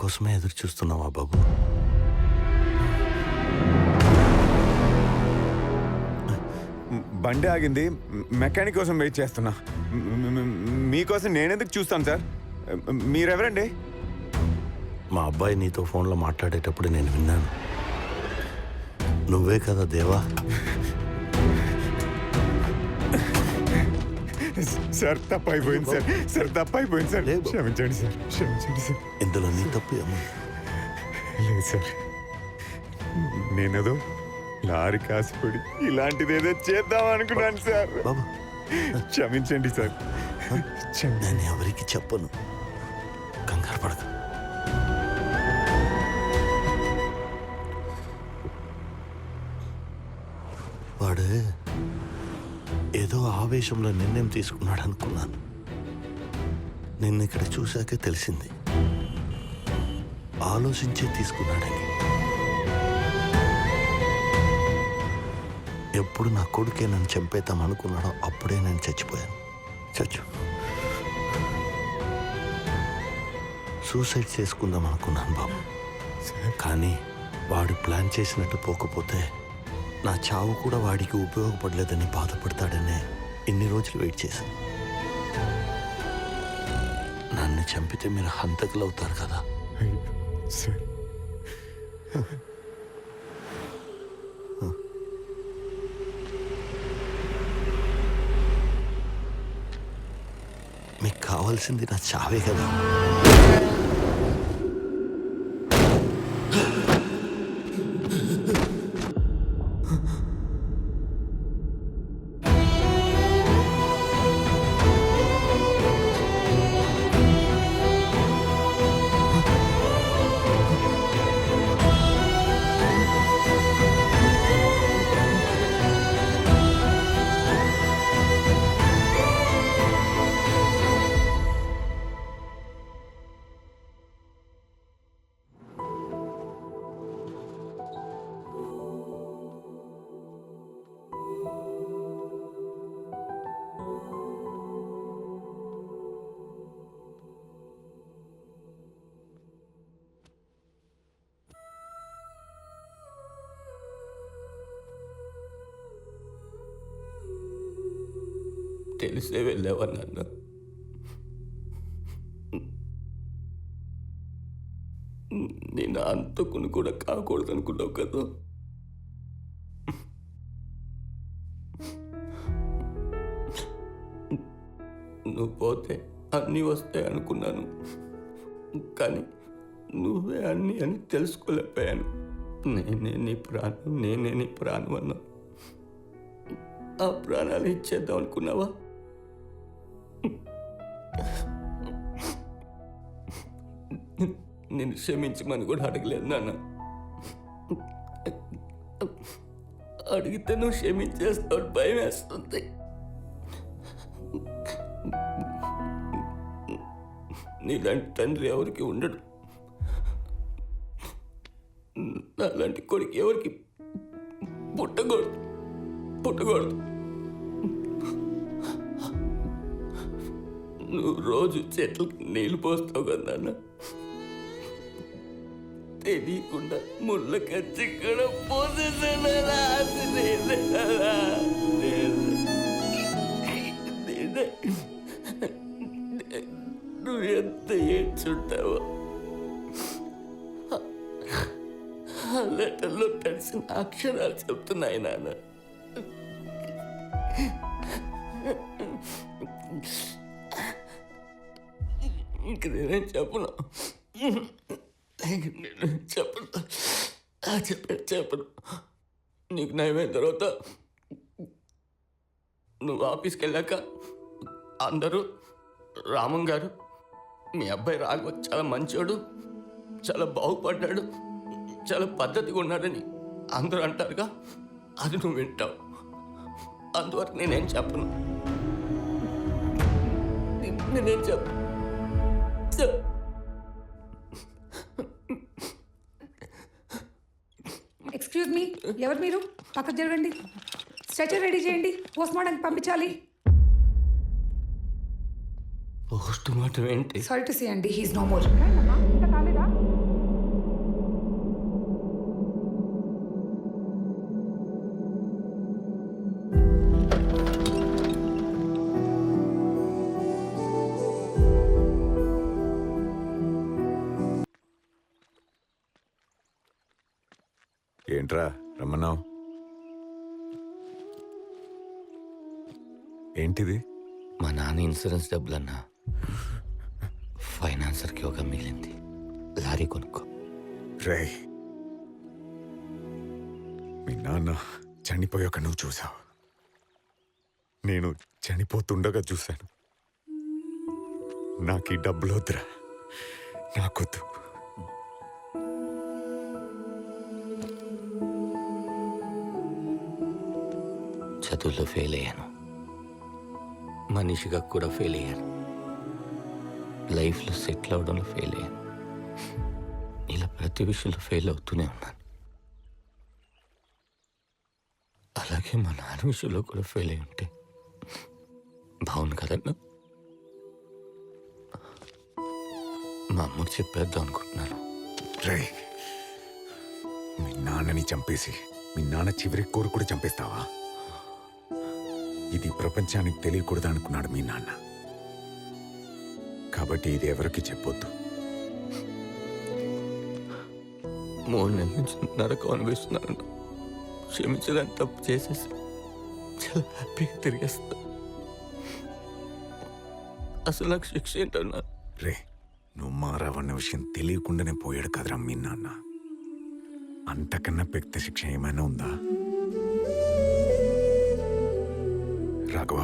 కోసమే ఎదురు చూస్తున్నావా బాబు? బండి ఆగింది, మెకానిక్ కోసం వెయిట్ చేస్తున్నా. మీకోసం నేనెందుకు చూస్తాను సార్? మీరెవరండి? మా అబ్బాయి నీతో ఫోన్లో మాట్లాడేటప్పుడు నేను విన్నాను. నువ్వే కదా దేవా? సార్ తప్పైపోయింది సార్. సార్ తప్పైపోయింది సార్. లేదు. క్షమించండి సార్, క్షమించండి సార్. ఇందులో నీ తప్పు ఏమో. లేదు సార్, నేనేదో లారీ కాసిపడి ఇలాంటిదేదో చేద్దాం అనుకున్నాను సార్. బాబు క్షమించండి సార్. నేను ఎవరికి చెప్పను, కంగారు పడక. వాడు ఏదో ఆవేశంలో నిర్ణయం తీసుకున్నాడు అనుకున్నాను. నిన్న ఇక్కడ చూశాకే తెలిసింది ఆలోచించే తీసుకున్నాడని. ఎప్పుడు నా కొడుకే నన్ను చంపేద్దాం అనుకున్నాడో అప్పుడే నేను చచ్చిపోయాను. సూసైడ్ చేసుకుందాం అనుకున్నాను బాబు. కానీ వాడు ప్లాన్ చేసినట్టు పోకపోతే నా చావు కూడా వాడికి ఉపయోగపడలేదని బాధపడతాడనే ఇన్ని రోజులు వెయిట్ చేశాను. నన్ను చంపితే మీరు హంతకులు అవుతారు కదా. సార్ మీకు కావాల్సింది నా చావే కదా. తెలిసే వెళ్ళావా నాన్న? నేను అంతకుని కూడా కాకూడదు అనుకున్నావు కదా. నువ్వు పోతే అన్నీ వస్తాయి అనుకున్నాను, కానీ నువ్వే అన్నీ అని తెలుసుకోలేకపోయాను. నేనే నీ ప్రాణం అన్నా. ఆ ప్రాణాలు ఇచ్చేద్దాం అనుకున్నావా? నేను క్షమించమని కూడా అడగలేదు నాన్న. అడిగితే నువ్వు క్షమించేస్తావు, భయం వేస్తుంది. నీలాంటి తండ్రి ఎవరికి ఉండడు, నాలాంటి కొడుకు ఎవరికి పుట్టకూడదు. నువ్వు రోజు చెట్లకు నీళ్ళు పోస్తావు కదా నాన్న. తెలియకుండా ముళ్ళ కచ్చి కూడా పోసేసాను. నువ్వు ఎంత ఏడ్చుంటావో ఆ లెటర్లో తెలిసిన అక్షరాలు చెప్తున్నాయి నాన్న. ఇంక నేనేం చెప్పను, చెప్పను. నీకు నయమైన తర్వాత నువ్వు ఆఫీస్కి వెళ్ళాక అందరూ రామం గారు, మీ అబ్బాయి రాఘవ చాలా మంచోడు, చాలా బాగుపడ్డాడు, చాలా పద్ధతిగా ఉన్నాడని అందరూ అంటారుగా, అది నువ్వు వింటావు. అందువరకు నేనేం చెప్పను. నేనేం చెప్పను. ఎక్స్క్యూజ్ మీ, ఎవరు మీరు? పక్కకు జరగండి. స్ట్రెచర్ రెడీ చేయండి, పోస్ట్ మార్టంకి పంపించాలి. పోస్ట్ మార్టం ఏంటి? సారీ టు సే అండి, హీస్ నో మోర్. ఇంకా కాలేదా? ఏంట్రా రమ్మన్నావు? ఏంటిది? మా నాన్న ఇన్సూరెన్స్ డబ్బులన్నా ఫైనాన్సర్కి ఒక మిగిలింది. లారీ కొనుక్కో. రే, మీ నాన్న చనిపోయాక నువ్వు చూసావు, నేను చనిపోతుండగా చూశాను. నాకు ఈ డబ్బులు వద్దురా, నాకొద్దు. చదువులో ఫెయిల్ అయ్యాను, మనిషిగా కూడా ఫెయిల్ అయ్యాను, లైఫ్లో సెటిల్ అవడంలో ఫెయిల్ అయ్యాను. ఇలా ప్రతి విషయంలో ఫెయిల్ అవుతూనే ఉన్నాను. అలాగే మా నాన్న విషయంలో కూడా ఫెయిల్ అయి ఉంటే బాగుంది కదన్నా. మా అమ్మకి చెప్పేద్దాం అనుకుంటున్నాను. రే, మీ నాన్నని చంపేసి మీ నాన్న చివరి కోరు కూడా చంపేస్తావా? ఇది ప్రపంచానికి తెలియకూడదు అనుకున్నాడు మీ నాన్న. కాబట్టి ఇది ఎవరికి చెప్పొద్దు. 3 నెలల నుంచి నరకం అనిపిస్తున్నాను. క్షమించడానికి తప్పు చేసేసి చాలా హ్యాపీగా తిరిగేస్తా. అసలు నాకు శిక్ష ఏంటన్నా? రే, నువ్వు మారావన్న విషయం తెలియకుండానే పోయాడు కదరా మీ నాన్న. అంతకన్నా పెద్ద శిక్ష ఏమైనా ఉందా? రాఘవ,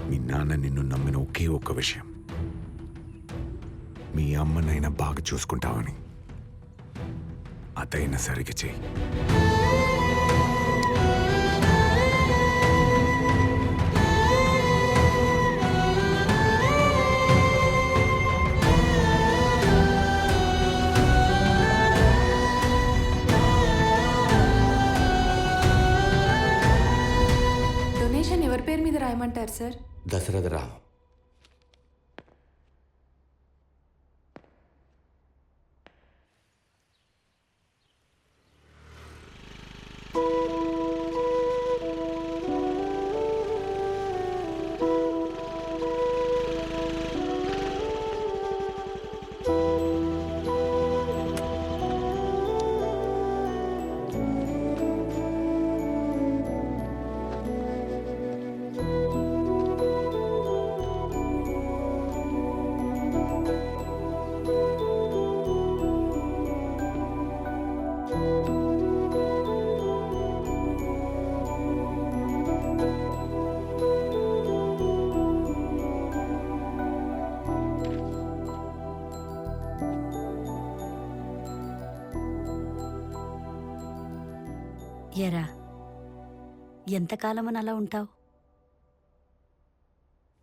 మీ నాన్న నిన్ను నమ్మిన ఒకే ఒక్క విషయం, మీ అమ్మనైనా బాగా చూసుకుంటావని. అదైనా సరిగ్గా చెయ్యి. డొనేషన్ ఎవరి పేరు మీద రాయమంటారు సార్? దశరథ రావు. ఎరా, ఎంతకాలమని అలా ఉంటావు?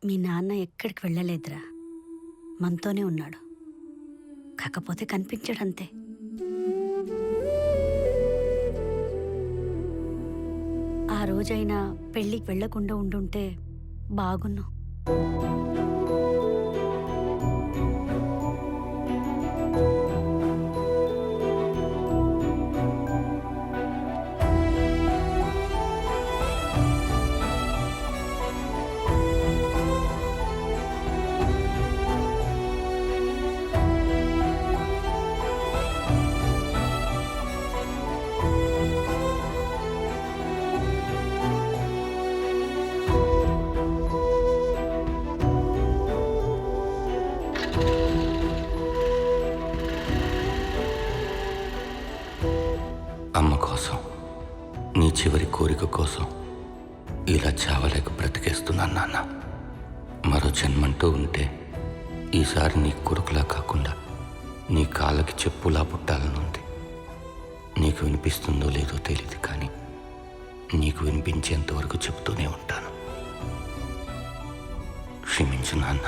మీ నాన్న ఎక్కడికి వెళ్ళలేదురా, మనతోనే ఉన్నాడు. కాకపోతే కనిపించడంతే. ఆ రోజైనా పెళ్ళికి వెళ్ళకుండా ఉండుంటే బాగున్నావు. అమ్మ కోసం, నీ చివరి కోరిక కోసం ఇలా చావలేక బ్రతికేస్తున్నాను నాన్న. మరో జన్మంటూ ఉంటే ఈసారి నీ కొడుకులా కాకుండా నీ కాళ్ళకి చెప్పులా పుట్టాలనుంది. నీకు వినిపిస్తుందో లేదో తెలియదు, కానీ నీకు వినిపించేంత వరకు చెప్తూనే ఉంటాను. క్షమించు నాన్న.